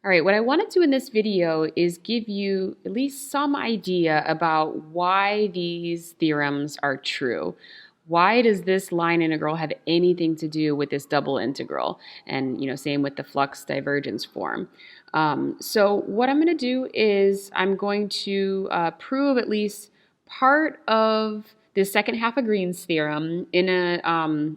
All right, what I want to do in this video is give you at least some idea about why these theorems are true. Why does this line integral have anything to do with this double integral? And same with the flux divergence form. So what I'm going to do is I'm going to prove at least part of the second half of Green's theorem in a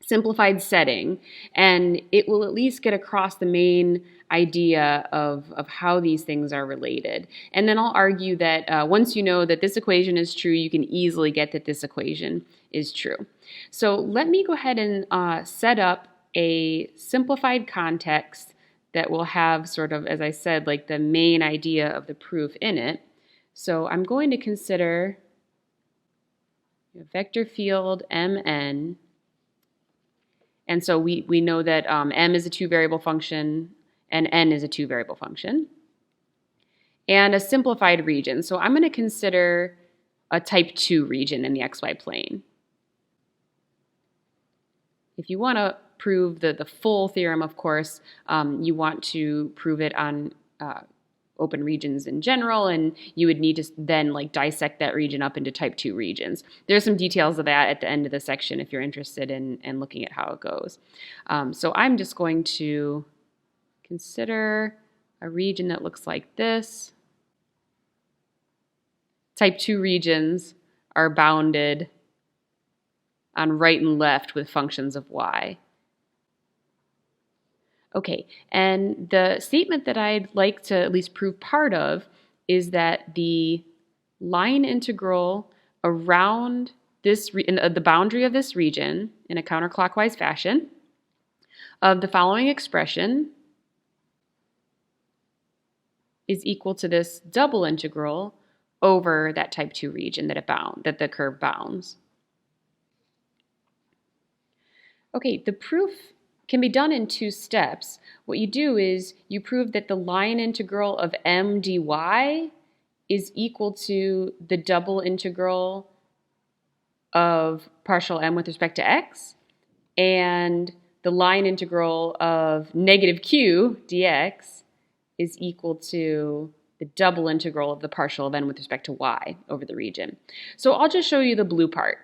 simplified setting, and it will at least get across the main idea of how these things are related. And then I'll argue that once you know that this equation is true, you can easily get that this equation is true. So let me go ahead and set up a simplified context that will have sort of, as I said, like the main idea of the proof in it. So I'm going to consider a vector field Mn. And so we know that m is a two-variable function and n is a two-variable function. And a simplified region. So I'm going to consider a type 2 region in the xy plane. If you want to prove the full theorem, of course, you want to prove it on open regions in general, and you would need to then dissect that region up into type 2 regions. There's some details of that at the end of the section if you're interested in looking at how it goes. So I'm just going to consider a region that looks like this. Type 2 regions are bounded on right and left with functions of y. Okay, and the statement that I'd like to at least prove part of is that the line integral around this the boundary of this region in a counterclockwise fashion of the following expression is equal to this double integral over that type 2 region that the curve bounds. Okay, the proof can be done in two steps. What you do is you prove that the line integral of m dy is equal to the double integral of partial m with respect to x, and the line integral of negative q dx is equal to the double integral of the partial of n with respect to y over the region. So I'll just show you the blue part.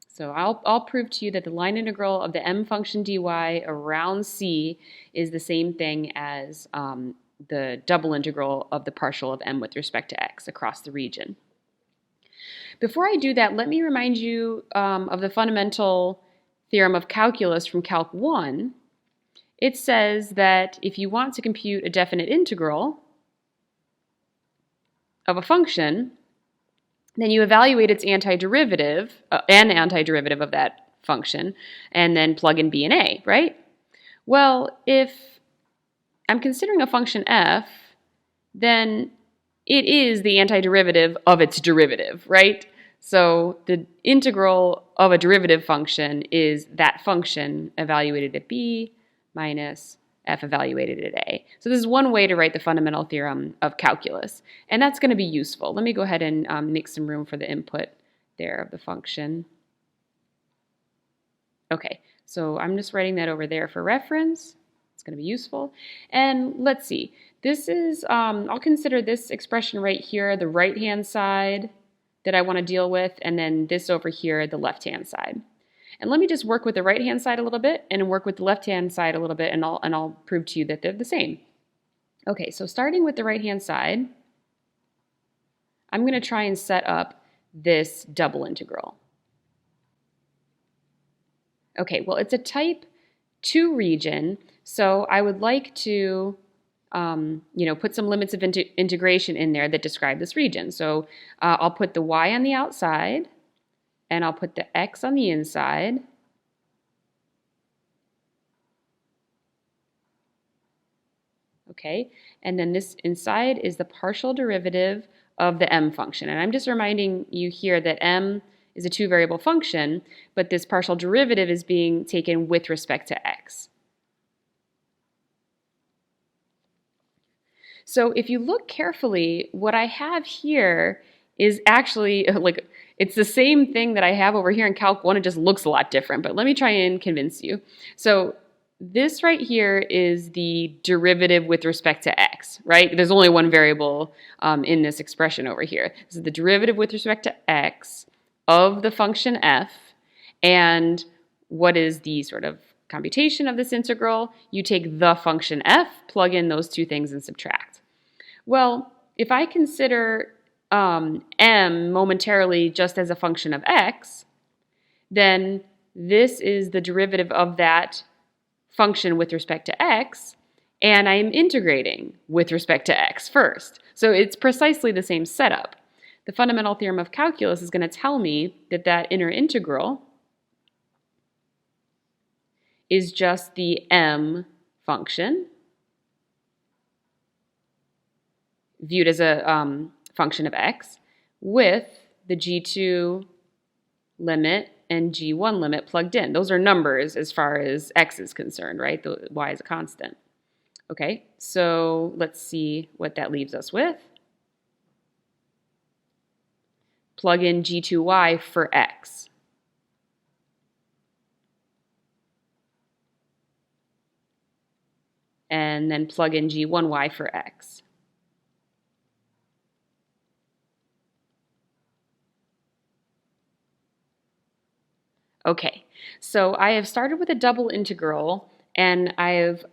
So I'll prove to you that the line integral of the m function dy around c is the same thing as the double integral of the partial of m with respect to x across the region. Before I do that, let me remind you of the fundamental theorem of calculus from Calc 1. It says that if you want to compute a definite integral of a function, then you evaluate its antiderivative, an antiderivative of that function, and then plug in b and a, right? Well, if I'm considering a function f, then it is the antiderivative of its derivative, right? So the integral of a derivative function is that function evaluated at b minus f evaluated at a. So this is one way to write the fundamental theorem of calculus, and that's going to be useful. Let me go ahead and make some room for the input there of the function. Okay, so I'm just writing that over there for reference. It's going to be useful. And let's see. This is, I'll consider this expression right here the right-hand side that I want to deal with, and then this over here the left-hand side. And let me just work with the right-hand side a little bit and work with the left-hand side a little bit, and I'll prove to you that they're the same. Okay, so starting with the right-hand side, I'm going to try and set up this double integral. Okay, well, it's a type 2 region, so I would like to put some limits of integration in there that describe this region. So I'll put the y on the outside, and I'll put the x on the inside. Okay, and then this inside is the partial derivative of the m function. And I'm just reminding you here that m is a two-variable function, but this partial derivative is being taken with respect to x. So if you look carefully, what I have here is actually it's the same thing that I have over here in Calc 1. It just looks a lot different, but let me try and convince you. So this right here is the derivative with respect to x, right? There's only one variable in this expression over here. This is the derivative with respect to x of the function f. And what is the sort of computation of this integral? You take the function f, plug in those two things, and subtract. Well, if I consider m momentarily just as a function of x, then this is the derivative of that function with respect to x, and I'm integrating with respect to x first. So it's precisely the same setup. The fundamental theorem of calculus is going to tell me that that inner integral is just the m function viewed as a function of x with the g2 limit and g1 limit plugged in. Those are numbers as far as x is concerned, right? The y is a constant. Okay, so let's see what that leaves us with. Plug in g2y for x. And then plug in g1y for x. Okay, so I have started with a double integral, and I have,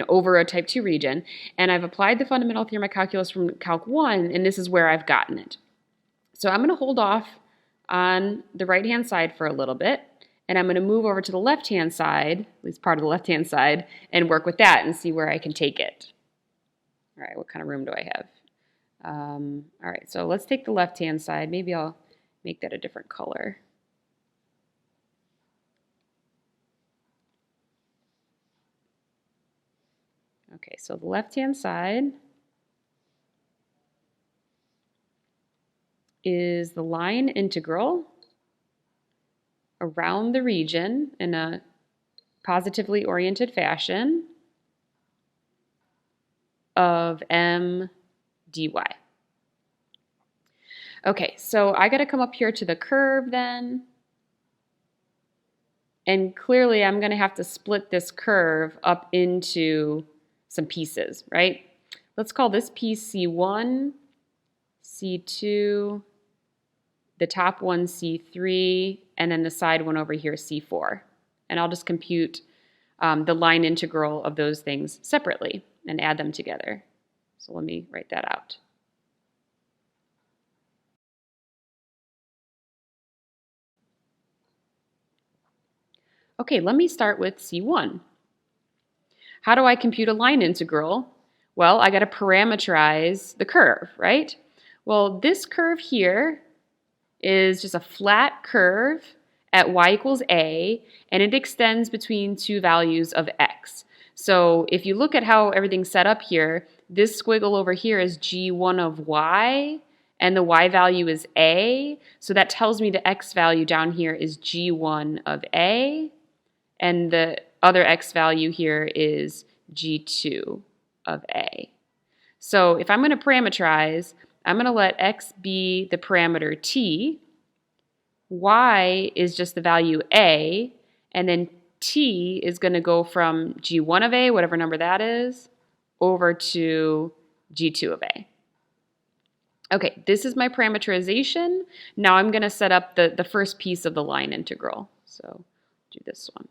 over a type 2 region, and I've applied the fundamental theorem of calculus from Calc 1, and this is where I've gotten it. So I'm going to hold off on the right-hand side for a little bit, and I'm going to move over to the left-hand side, at least part of the left-hand side, and work with that and see where I can take it. All right, what kind of room do I have? All right, so let's take the left-hand side. Maybe I'll make that a different color. Okay, so the left-hand side is the line integral around the region in a positively oriented fashion of m dy. Okay, so I got to come up here to the curve then. And clearly I'm going to have to split this curve up into some pieces, right? Let's call this piece C1, C2, the top one C3, and then the side one over here C4. And I'll just compute the line integral of those things separately and add them together. So let me write that out. Okay, let me start with C1. How do I compute a line integral? Well, I got to parameterize the curve, right? Well, this curve here is just a flat curve at y equals a, and it extends between two values of x. So if you look at how everything's set up here, this squiggle over here is g1 of y, and the y value is a. So that tells me the x value down here is g1 of a, and the other x value here is g2 of a. So if I'm going to parameterize, I'm going to let x be the parameter t, y is just the value a, and then t is going to go from g1 of a, whatever number that is, over to g2 of a. Okay, this is my parameterization. Now I'm going to set up the first piece of the line integral. So do this one.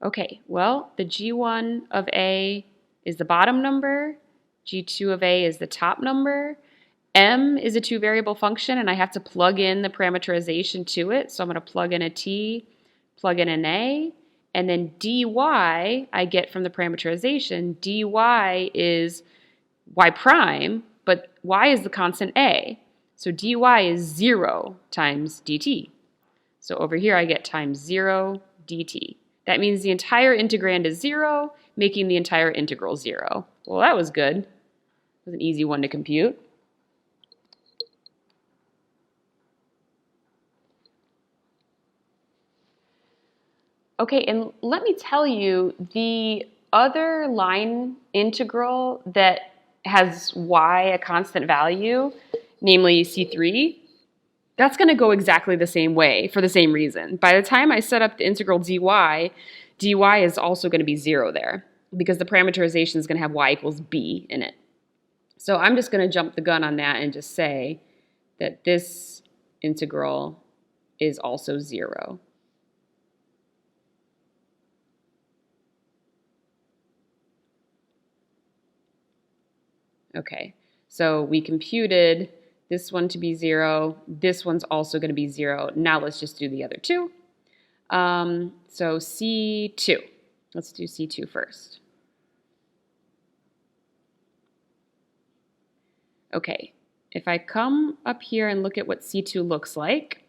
Okay, well, the g1 of a is the bottom number, g2 of a is the top number. M is a two-variable function, and I have to plug in the parameterization to it. So I'm going to plug in a t, plug in an a, and then dy I get from the parameterization. Dy is y prime, but y is the constant a. So dy is 0 times dt. So over here I get times 0 dt. That means the entire integrand is 0, making the entire integral 0. Well, that was good. It was an easy one to compute. Okay, and let me tell you, the other line integral that has y a constant value, namely C3, that's going to go exactly the same way for the same reason. By the time I set up the integral dy is also going to be 0 there because the parameterization is going to have y equals b in it. So I'm just going to jump the gun on that and just say that this integral is also 0. Okay, so we computed this one to be 0. This one's also going to be 0. Now let's just do the other two. So C2. Let's do C2 first. Okay, if I come up here and look at what C2 looks like,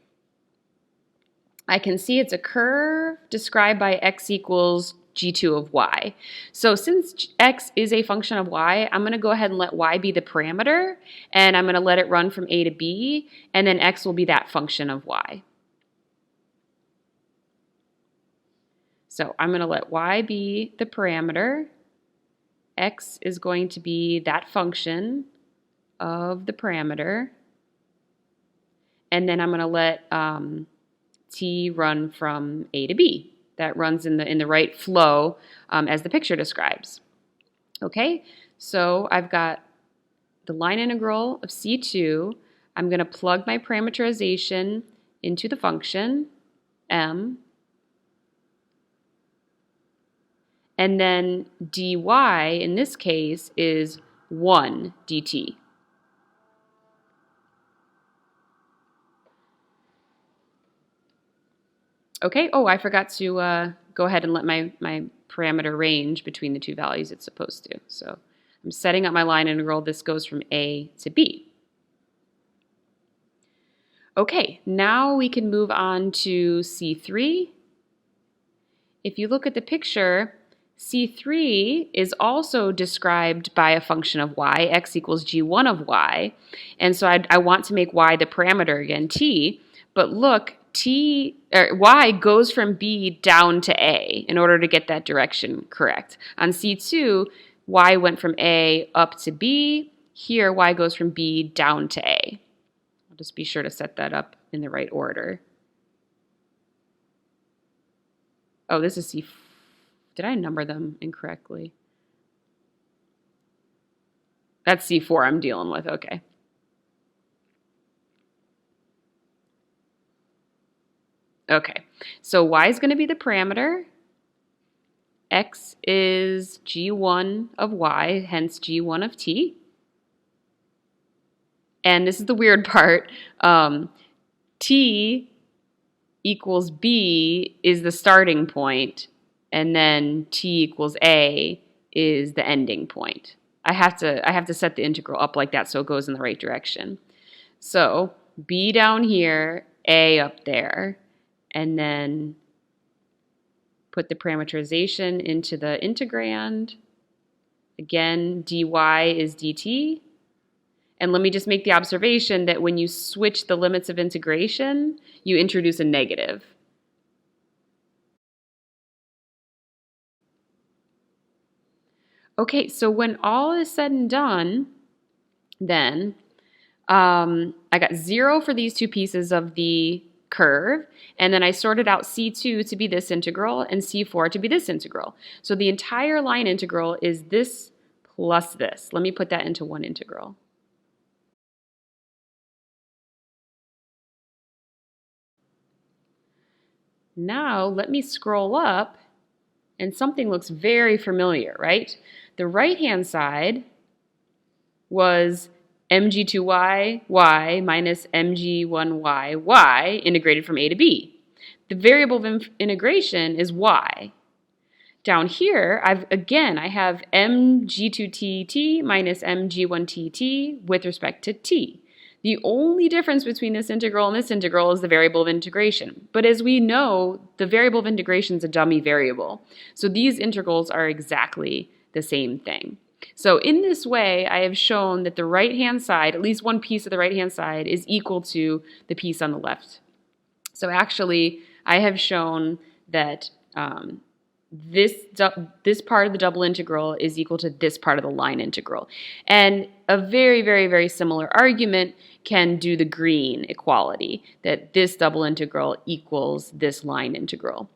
I can see it's a curve described by x equals g2 of y. So since x is a function of y, I'm going to go ahead and let y be the parameter, and I'm going to let it run from a to b, and then x will be that function of y. So I'm going to let y be the parameter. X is going to be that function of the parameter. And then I'm going to let t run from a to b. That runs in the right flow as the picture describes. Okay, so I've got the line integral of C2. I'm going to plug my parameterization into the function m. And then dy, in this case, is 1 dt. Okay, oh, I forgot to go ahead and let my parameter range between the two values it's supposed to. So I'm setting up my line integral. This goes from a to b. Okay, now we can move on to C3. If you look at the picture, C3 is also described by a function of y, x equals g1 of y. And so I want to make y the parameter again, t. But look, y goes from b down to a in order to get that direction correct. On C2, y went from a up to b. Here, y goes from b down to a. I'll just be sure to set that up in the right order. Oh, this is C4. Did I number them incorrectly? That's C4 I'm dealing with, okay. Okay, so y is going to be the parameter. X is g1 of y, hence g1 of t. And this is the weird part. T equals b is the starting point, and then t equals a is the ending point. I have to set the integral up like that so it goes in the right direction. So b down here, a up there, and then put the parameterization into the integrand. Again, dy is dt. And let me just make the observation that when you switch the limits of integration, you introduce a negative. Okay, so when all is said and done, then I got 0 for these two pieces of the curve, and then I sorted out C2 to be this integral and C4 to be this integral. So the entire line integral is this plus this. Let me put that into one integral. Now let me scroll up, and something looks very familiar, right? The right-hand side was mg2y, y minus mg1y, y integrated from a to b. The variable of integration is y. Down here, I have mg2tt minus mg1tt with respect to t. The only difference between this integral and this integral is the variable of integration. But as we know, the variable of integration is a dummy variable. So these integrals are exactly the same thing. So in this way, I have shown that the right-hand side, at least one piece of the right-hand side, is equal to the piece on the left. So actually, I have shown that this part of the double integral is equal to this part of the line integral. And a very, very, very similar argument can do the green equality, that this double integral equals this line integral.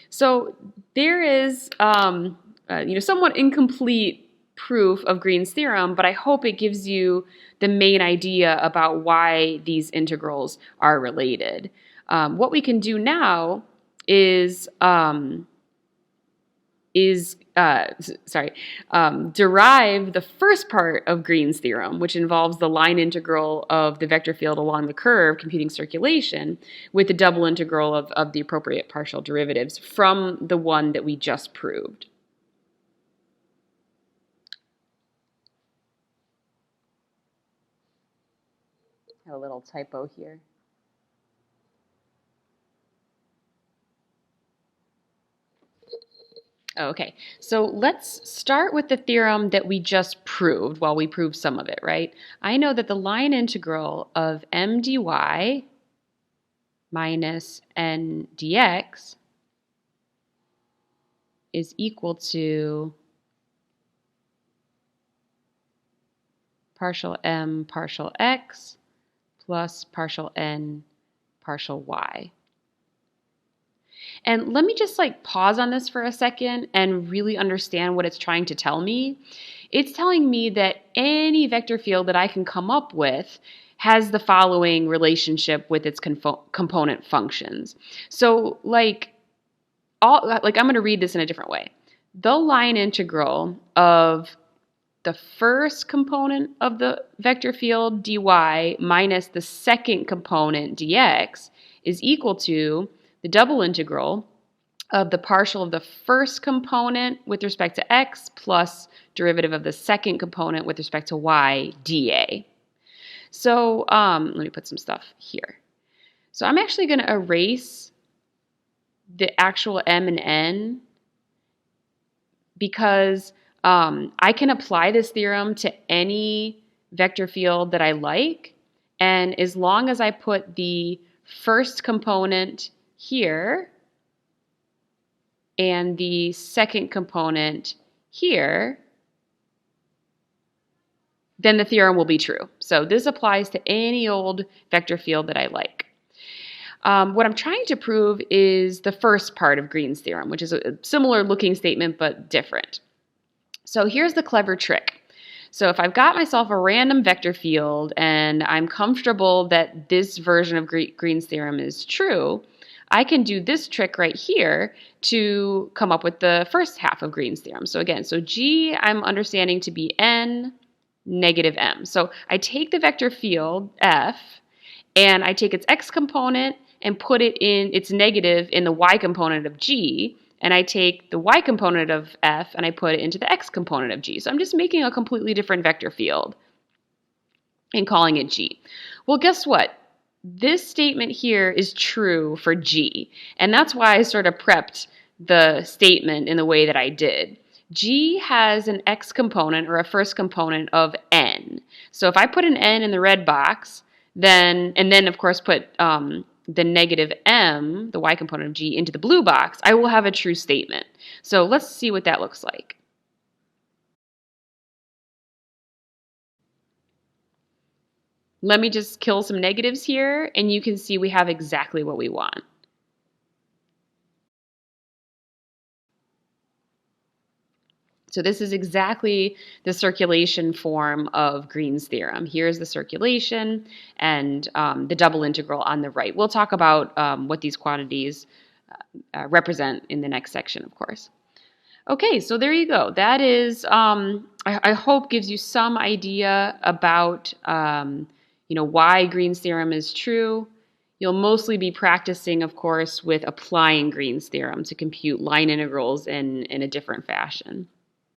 So there is somewhat incomplete proof of Green's theorem, but I hope it gives you the main idea about why these integrals are related. What we can do now is derive the first part of Green's theorem, which involves the line integral of the vector field along the curve, computing circulation, with the double integral of the appropriate partial derivatives from the one that we just proved. Had a little typo here. Okay, so let's start with the theorem that we just proved. Well, we proved some of it, right? I know that the line integral of m dy minus n dx is equal to partial m partial x plus partial n partial y. And let me just pause on this for a second and really understand what it's trying to tell me. It's telling me that any vector field that I can come up with has the following relationship with its component functions. So I'm going to read this in a different way. The line integral of the first component of the vector field dy minus the second component dx is equal to the double integral of the partial of the first component with respect to x plus derivative of the second component with respect to y dA. So let me put some stuff here. So I'm actually going to erase the actual m and n because I can apply this theorem to any vector field that I like, and as long as I put the first component here and the second component here, then the theorem will be true. So this applies to any old vector field that I like. What I'm trying to prove is the first part of Green's theorem, which is a similar looking statement but different. So here's the clever trick. So if I've got myself a random vector field and I'm comfortable that this version of Green's theorem is true, I can do this trick right here to come up with the first half of Green's theorem. So again, G I'm understanding to be n negative m. So I take the vector field f and I take its x component and put it in its negative in the y component of G, and I take the y component of f and I put it into the x component of G. So I'm just making a completely different vector field and calling it G. Well, guess what? This statement here is true for G, and that's why I sort of prepped the statement in the way that I did. G has an x component or a first component of n. So if I put an n in the red box, and then of course put the negative m, the y component of G, into the blue box, I will have a true statement. So let's see what that looks like. Let me just kill some negatives here, and you can see we have exactly what we want. So this is exactly the circulation form of Green's theorem. Here's the circulation and the double integral on the right. We'll talk about what these quantities represent in the next section, of course. Okay, so there you go. That is, I hope, gives you some idea about why Green's theorem is true. You'll mostly be practicing, of course, with applying Green's theorem to compute line integrals in a different fashion.